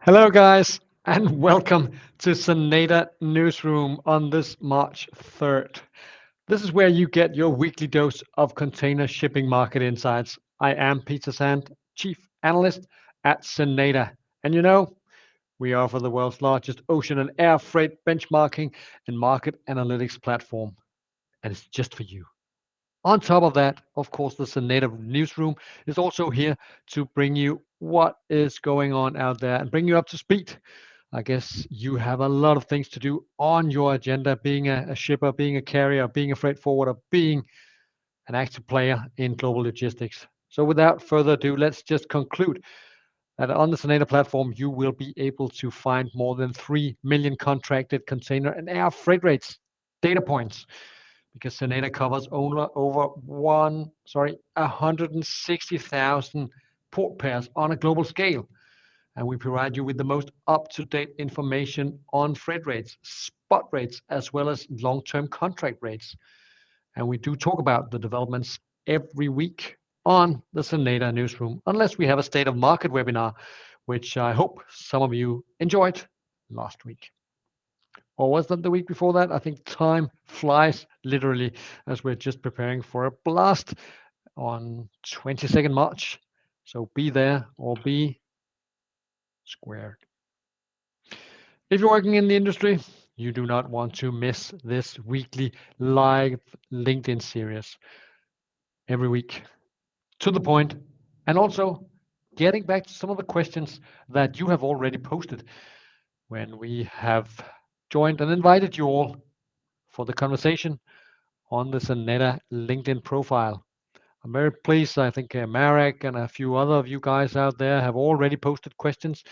Hello, guys, and welcome to Xeneta Newsroom on this March 3rd. This is where you get your weekly dose of container shipping market insights. I am Peter Sand, Chief Analyst at Xeneta. And we offer the world's largest ocean and air freight benchmarking and market analytics platform, and it's just for you. On top of that, of course, the Xeneta Newsroom is also here to bring you what is going on out there and bring you up to speed. I guess you have a lot of things to do on your agenda, being a shipper, being a carrier, being a freight forwarder, being an active player in global logistics. So, without further ado, let's just conclude that on the Xeneta platform, you will be able to find more than 3 million contracted container and air freight rates data points because Xeneta covers over 160,000 port pairs on a global scale. And we provide you with the most up-to-date information on freight rates, spot rates, as well as long-term contract rates. And we do talk about the developments every week on the Xeneta Newsroom, unless we have a state of market webinar, which I hope some of you enjoyed last week. Or was that the week before that? I think time flies literally as we're just preparing for a blast on 22nd March. So be there or be squared. If you're working in the industry, you do not want to miss this weekly live LinkedIn series every week. To the point, and also getting back to some of the questions that you have already posted when we have joined and invited you all for the conversation on the Xeneta LinkedIn profile. I'm very pleased. I think Marek and a few other of you guys out there have already posted questions.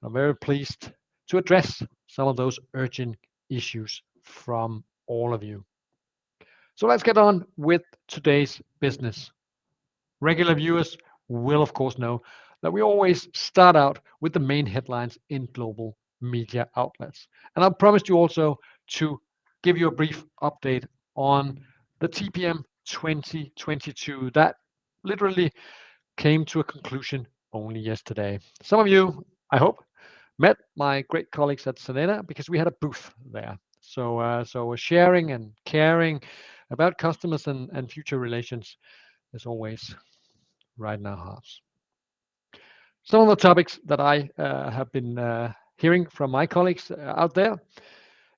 I'm very pleased to address some of those urgent issues from all of you. So let's get on with today's business. Regular viewers will, of course, know that we always start out with the main headlines in global media outlets. And I promised you also to give you a brief update on the TPM 2022 that literally came to a conclusion only yesterday. Some of you, I hope, met my great colleagues at Xeneta because we had a booth there. So sharing and caring about customers and future relations is always right in our hearts. Some of the topics that I have been hearing from my colleagues out there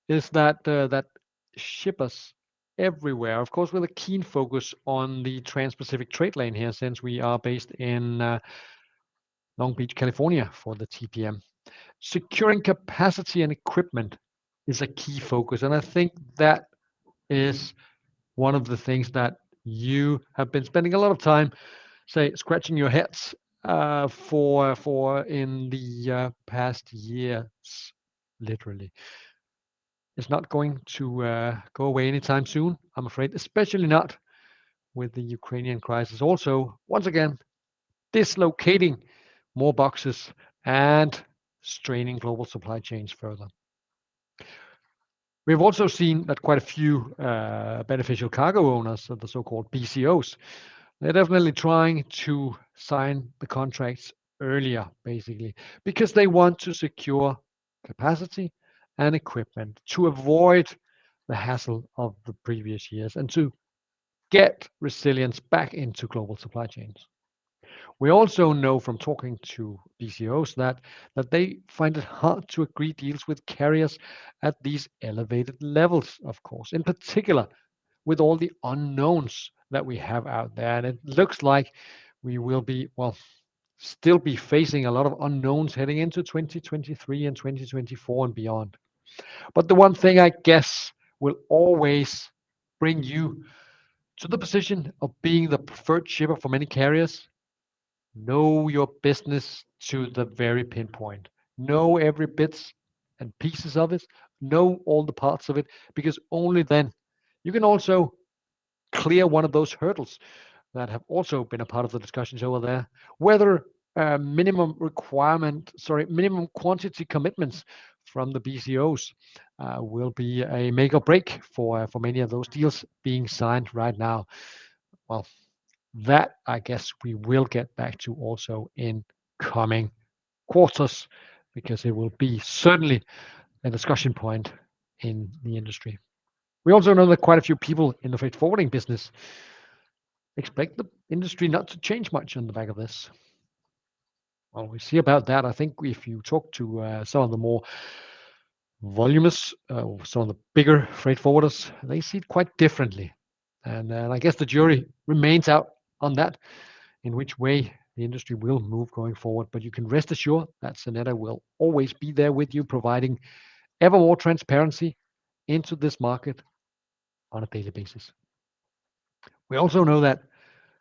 is that shippers everywhere, of course, with a keen focus on the Trans-Pacific trade lane here, since we are based in Long Beach, California, for the TPM. Securing capacity and equipment is a key focus, and I think that is one of the things that you have been spending a lot of time, say, scratching your heads for in the past years, literally. It's not going to go away anytime soon, I'm afraid, especially not with the Ukrainian crisis. Also, once again, dislocating more boxes and straining global supply chains further. We've also seen that quite a few beneficial cargo owners, the so-called BCOs, they're definitely trying to sign the contracts earlier, basically, because they want to secure capacity and equipment to avoid the hassle of the previous years and to get resilience back into global supply chains. We also know from talking to BCOs that they find it hard to agree deals with carriers at these elevated levels, of course, in particular with all the unknowns that we have out there. And it looks like we will be, well, still be facing a lot of unknowns heading into 2023 and 2024 and beyond. But the one thing I guess will always bring you to the position of being the preferred shipper for many carriers. Know your business to the very pinpoint. Know every bits and pieces of it. Know all the parts of it, because only then you can also clear one of those hurdles that have also been a part of the discussions over there. Whether minimum quantity commitments from the BCOs will be a make or break for many of those deals being signed right now. Well, that I guess we will get back to also in coming quarters because it will be certainly a discussion point in the industry. We also know that quite a few people in the freight forwarding business expect the industry not to change much on the back of this. Well, we see about that. I think if you talk to some of the more voluminous, some of the bigger freight forwarders, they see it quite differently. And I guess the jury remains out on that, in which way the industry will move going forward. But you can rest assured that Xeneta will always be there with you, providing ever more transparency into this market on a daily basis. We also know that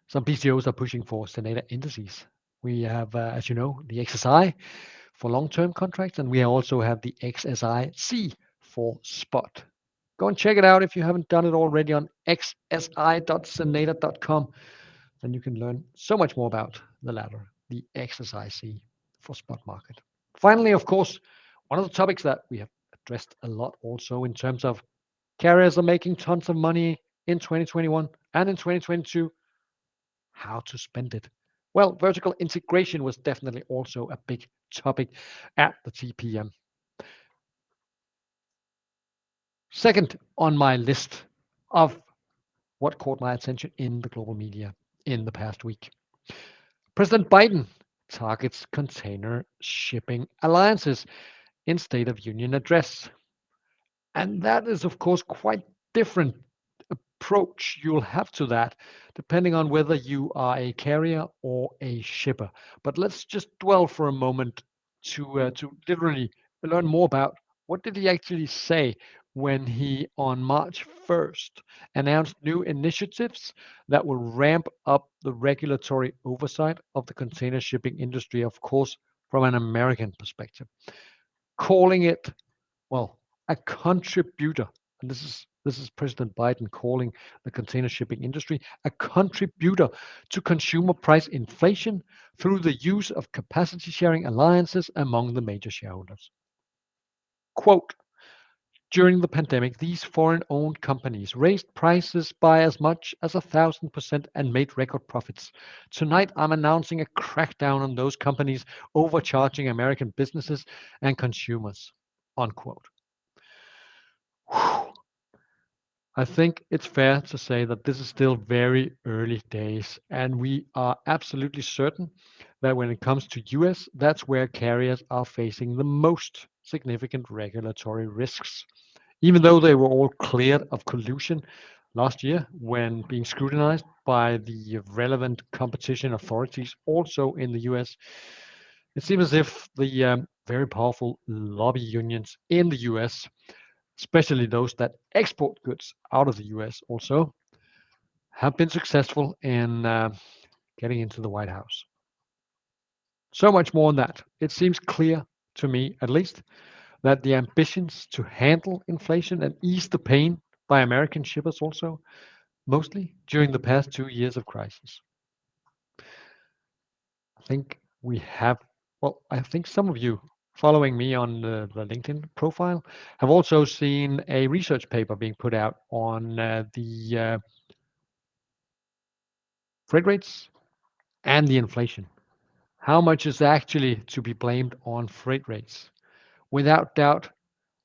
some PCOs are pushing for Xeneta indices. We have, as you know, the XSI for long-term contracts, and we also have the XSIC for spot. Go and check it out if you haven't done it already on xsi.xeneta.com. Then you can learn so much more about the latter, the XSIC for spot market. Finally, of course, one of the topics that we have addressed a lot also in terms of carriers are making tons of money in 2021 and in 2022, how to spend it. Well, vertical integration was definitely also a big topic at the TPM. Second on my list of what caught my attention in the global media in the past week. President Biden targets container shipping alliances in State of Union address. And that is, of course, quite different approach you'll have to that, depending on whether you are a carrier or a shipper. But let's just dwell for a moment to literally learn more about what did he actually say when he, on March 1st, announced new initiatives that will ramp up the regulatory oversight of the container shipping industry, of course, from an American perspective, calling it, well, a contributor. And this is President Biden calling the container shipping industry a contributor to consumer price inflation through the use of capacity sharing alliances among the major shareholders. Quote, during the pandemic, these foreign-owned companies raised prices by as much as 1,000% and made record profits. Tonight, I'm announcing a crackdown on those companies overcharging American businesses and consumers. Unquote. Whew. I think it's fair to say that this is still very early days, and we are absolutely certain that when it comes to US, that's where carriers are facing the most significant regulatory risks. Even though they were all cleared of collusion last year when being scrutinized by the relevant competition authorities also in the US, it seems as if the very powerful lobby unions in the US, especially those that export goods out of the US also, have been successful in getting into the White House. So much more on that. It seems clear to me, at least, that the ambitions to handle inflation and ease the pain by American shippers also, mostly during the past 2 years of crisis. I think we have, well, I think some of you following me on the LinkedIn profile have also seen a research paper being put out on the freight rates and the inflation. How much is actually to be blamed on freight rates? Without doubt,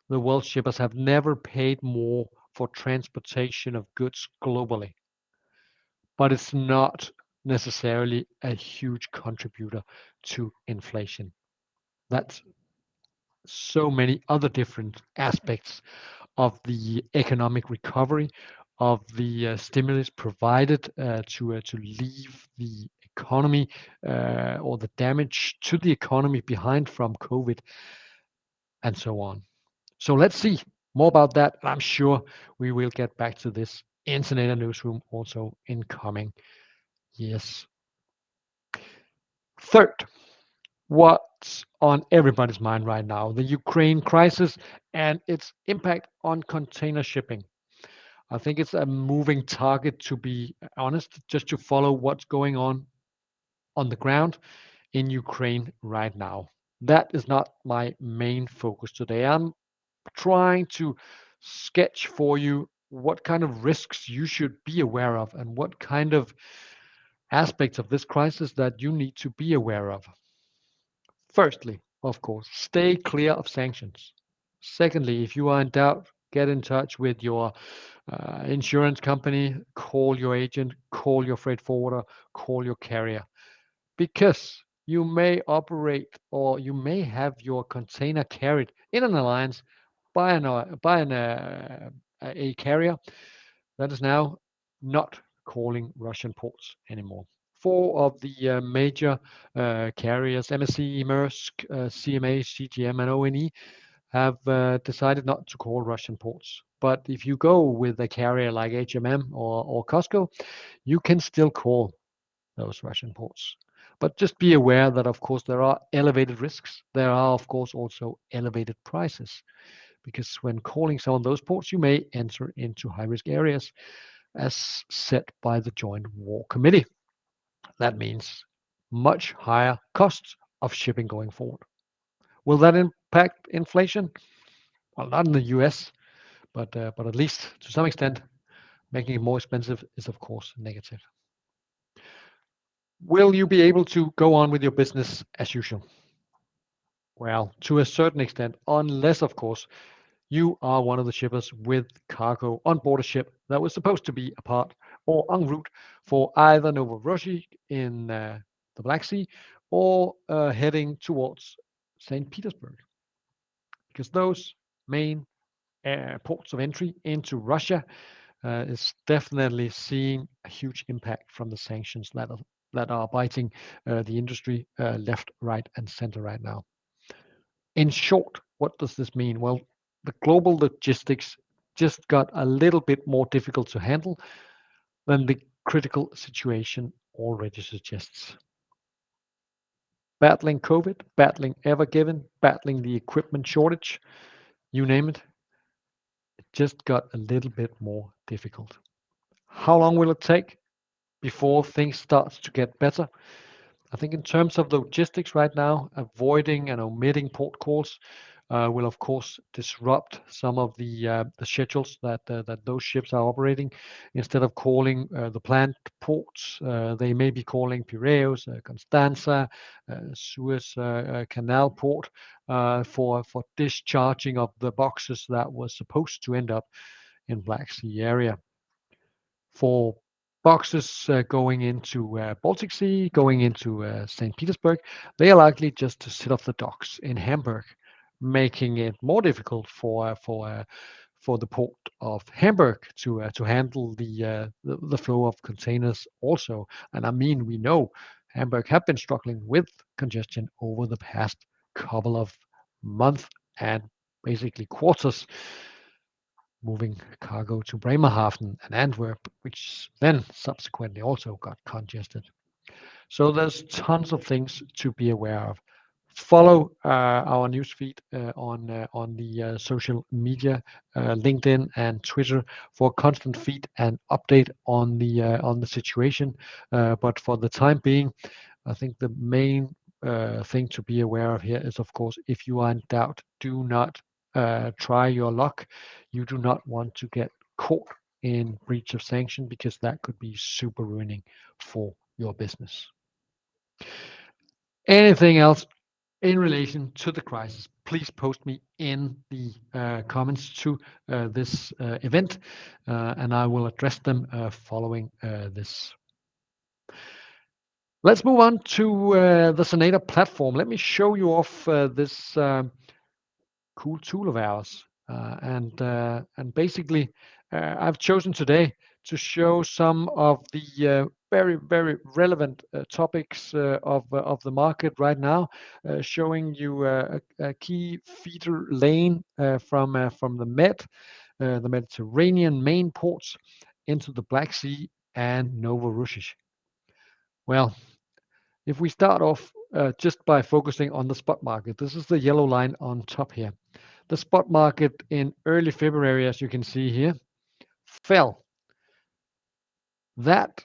the world shippers have never paid more for transportation of goods globally, but it's not necessarily a huge contributor to inflation. That's so many other different aspects of the economic recovery, of the stimulus provided to leave the economy or the damage to the economy behind from COVID and so on. So let's see more about that. I'm sure we will get back to this in Xeneta Newsroom also in coming years. Third, what's on everybody's mind right now? The Ukraine crisis and its impact on container shipping. I think it's a moving target, to be honest, just to follow what's going on the ground in Ukraine right now. That is not my main focus today. I'm trying to sketch for you what kind of risks you should be aware of and what kind of aspects of this crisis that you need to be aware of. Firstly, of course, stay clear of sanctions. Secondly, if you are in doubt, get in touch with your insurance company, call your agent, call your freight forwarder, call your carrier, because you may operate or you may have your container carried in an alliance by a carrier that is now not calling Russian ports anymore. Four of the major carriers, MSC, Maersk, CMA, CGM, and ONE, have decided not to call Russian ports. But if you go with a carrier like HMM or Costco, you can still call those Russian ports. But just be aware that, of course, there are elevated risks. There are, of course, also elevated prices, because when calling some of those ports, you may enter into high risk areas as set by the Joint War Committee. That means much higher costs of shipping going forward. Will that impact inflation? Well, not in the US, but at least to some extent, making it more expensive is, of course, negative. Will you be able to go on with your business as usual? Well, to a certain extent, unless, of course, you are one of the shippers with cargo on board a ship that was supposed to be a part or en route for either Novorossiysk in the Black Sea or heading towards St. Petersburg, because those main ports of entry into Russia is definitely seeing a huge impact from the sanctions that are biting the industry left, right, and center right now. In short, what does this mean? Well, the global logistics just got a little bit more difficult to handle than the critical situation already suggests. Battling COVID, battling Ever Given, battling the equipment shortage, you name it, it just got a little bit more difficult. How long will it take before things start to get better? I think in terms of logistics right now, avoiding and omitting port calls will of course disrupt some of the schedules that those ships are operating. Instead of calling the planned ports, they may be calling Piraeus, Constanza, Suez Canal port for discharging of the boxes that was supposed to end up in Black Sea area. For boxes going into Baltic Sea, going into St. Petersburg, they are likely just to sit off the docks in Hamburg, making it more difficult for the port of Hamburg to handle the flow of containers also. And I mean, we know Hamburg have been struggling with congestion over the past couple of months and basically quarters, moving cargo to Bremerhaven and Antwerp, which then subsequently also got congested. So there's tons of things to be aware of. Follow our newsfeed on the social media, LinkedIn and Twitter, for constant feed and update on the situation. But for the time being, I think the main thing to be aware of here is, of course, if you are in doubt, do not try your luck. You do not want to get caught in breach of sanction, because that could be super ruining for your business. Anything else in relation to the crisis, please post me in the comments to this event, and I will address them following this. Let's move on to the Xeneta platform. Let me show you off this cool tool of ours. And basically, I've chosen today to show some of the very, very relevant topics of the market right now, showing you a key feeder lane from the Mediterranean main ports into the Black Sea and Novorossiysk. Well, if we start off just by focusing on the spot market, this is the yellow line on top here. The spot market in early February, as you can see here, fell. That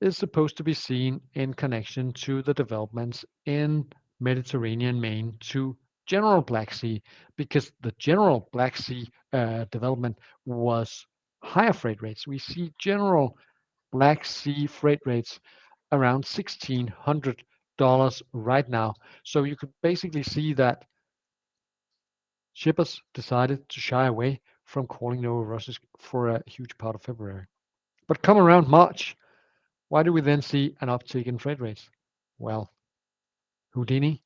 is supposed to be seen in connection to the developments in Mediterranean main to general Black Sea, because the general Black Sea development was higher freight rates. We see general Black Sea freight rates around 1,600 right now. So you could basically see that shippers decided to shy away from calling Novorossiysk for a huge part of February. But come around March, why do we then see an uptick in freight rates? Well, Houdini,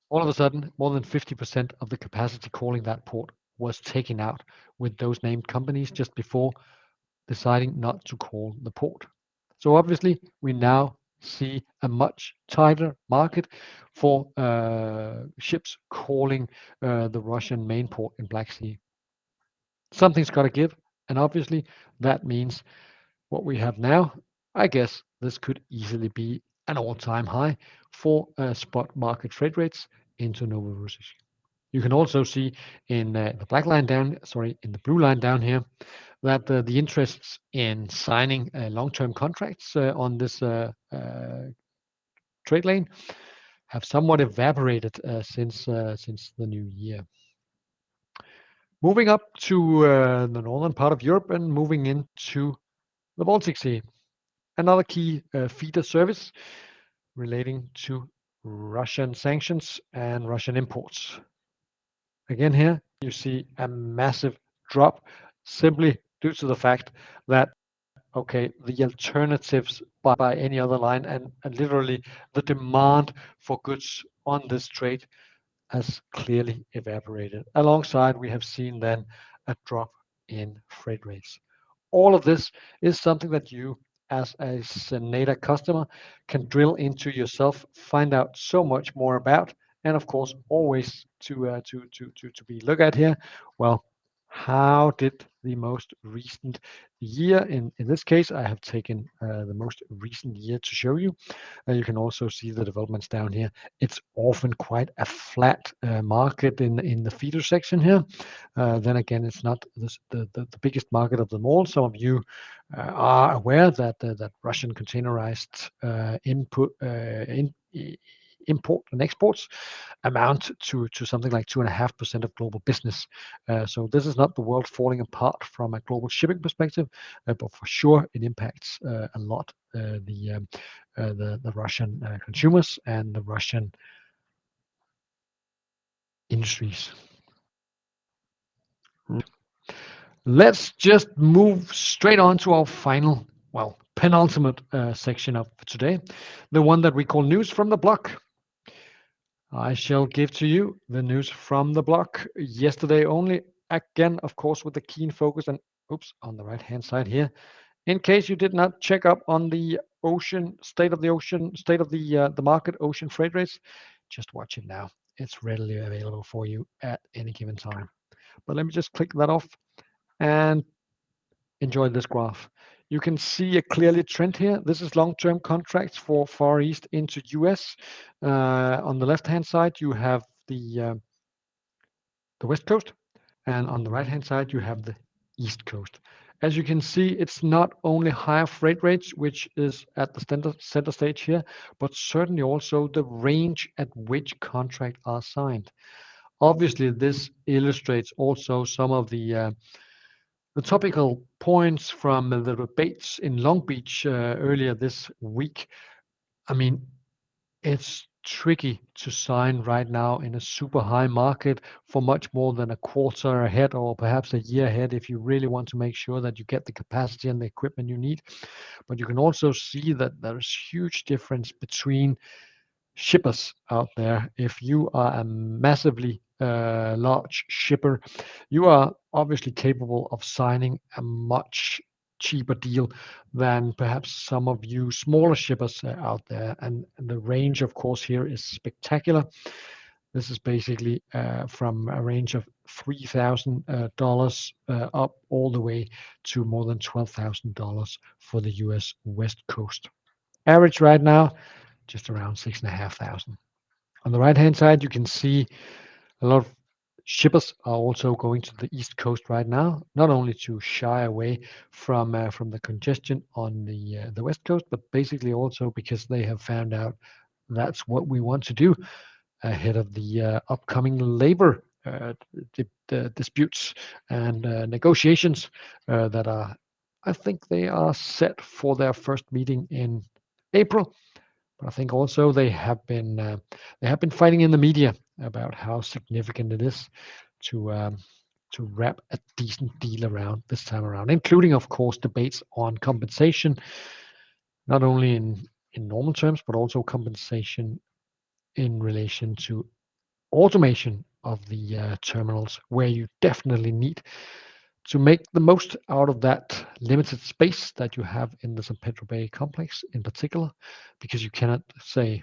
all of a sudden, more than 50% of the capacity calling that port was taken out with those named companies just before deciding not to call the port. So obviously, we now see a much tighter market for ships calling the Russian main port in Black Sea. Something's got to give, and obviously that means what we have now. I guess this could easily be an all-time high for spot market freight rates into Novorossiysk. You can also see in the black line down, sorry, in the blue line down here, that the interests in signing long-term contracts on this trade lane have somewhat evaporated since the new year. Moving up to the northern part of Europe and moving into the Baltic Sea, another key feeder service relating to Russian sanctions and Russian imports. Again, here you see a massive drop simply due to the fact that, okay, the alternatives by any other line and literally the demand for goods on this trade has clearly evaporated. Alongside, we have seen then a drop in freight rates. All of this is something that you, as a Xeneta customer, can drill into yourself, find out so much more about, and of course, always to be looked at here. Well, how did the most recent year, in this case, I have taken the most recent year to show you. You can also see the developments down here. It's often quite a flat market in the feeder section here. Then again, it's not the biggest market of them all. Some of you are aware that that Russian containerized import and exports amount to something like 2.5% of global business. So this is not the world falling apart from a global shipping perspective, but for sure it impacts a lot the Russian consumers and the Russian industries. Let's just move straight on to our final, well, penultimate section of today, the one that we call news from the block. I shall give to you the news from the block yesterday only, again, of course, with the keen focus and, oops, on the right-hand side here. In case you did not check up on the state of the market, ocean freight rates, just watch it now. It's readily available for you at any given time. But let me just click that off and enjoy this graph. You can see a clearly trend here. This is long-term contracts for Far East into US. On the left-hand side, you have the West Coast, and on the right-hand side, you have the East Coast. As you can see, it's not only higher freight rates, which is at the center stage here, but certainly also the range at which contracts are signed. Obviously, this illustrates also some of the topical points from the debates in Long Beach earlier this week. I mean, it's tricky to sign right now in a super high market for much more than a quarter ahead or perhaps a year ahead if you really want to make sure that you get the capacity and the equipment you need. But you can also see that there's huge difference between shippers out there. If you are a massively large shipper, you are obviously capable of signing a much cheaper deal than perhaps some of you smaller shippers out there. And the range, of course, here is spectacular. This is basically from a range of $3,000 up all the way to more than $12,000 for the US West Coast. Average right now, just around 6,500. On the right-hand side, you can see a lot of shippers are also going to the East Coast right now, not only to shy away from the congestion on the West Coast, but basically also because they have found out that's what we want to do ahead of the upcoming labor disputes and negotiations that are, I think they are set for their first meeting in April. But I think also they have been fighting in the media about how significant it is to to wrap a decent deal around this time around, including, of course, debates on compensation, not only in normal terms, but also compensation in relation to automation of the terminals, where you definitely need to make the most out of that limited space that you have in the San Pedro Bay complex in particular, because you cannot say,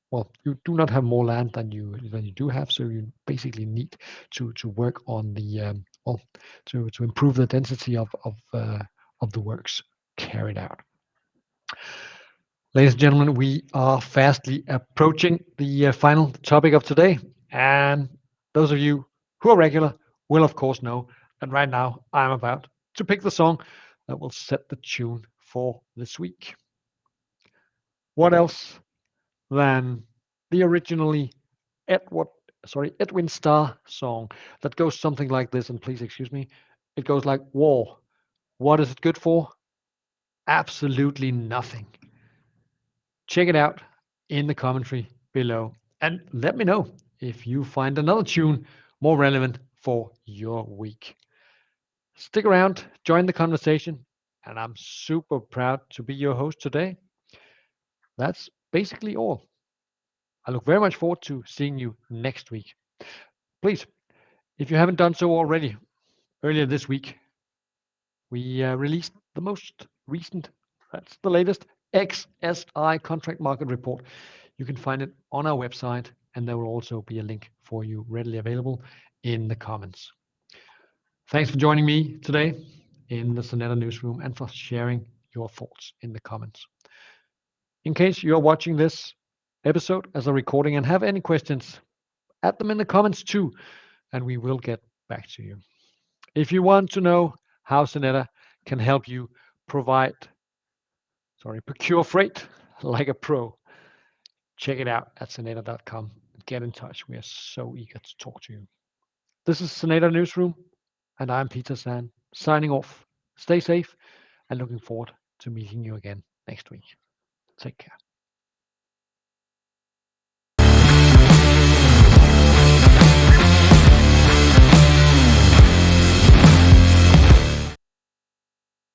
well, you do not have more land than you do have, so you basically need to work on the well, to improve the density of the works carried out. Ladies and gentlemen, we are fastly approaching the final topic of today, and those of you who are regular will of course know that right now I'm about to pick the song that will set the tune for this week. What else than the originally Edwin Starr song that goes something like this, and please excuse me, it goes like war. What is it good for? Absolutely nothing. Check it out in the commentary below and let me know if you find another tune more relevant for your week. Stick around, join the conversation, and I'm super proud to be your host today. That's basically all. I look very much forward to seeing you next week. Please, if you haven't done so already, earlier this week, we released the most recent, that's the latest XSI contract market report. You can find it on our website, and there will also be a link for you readily available in the comments. Thanks for joining me today in the Xeneta Newsroom and for sharing your thoughts in the comments. In case you're watching this episode as a recording and have any questions, add them in the comments too, and we will get back to you. If you want to know how Xeneta can help you procure freight like a pro, check it out at xeneta.com. Get in touch. We are so eager to talk to you. This is Xeneta Newsroom, and I'm Peter Sand, signing off. Stay safe and looking forward to meeting you again next week. Take care.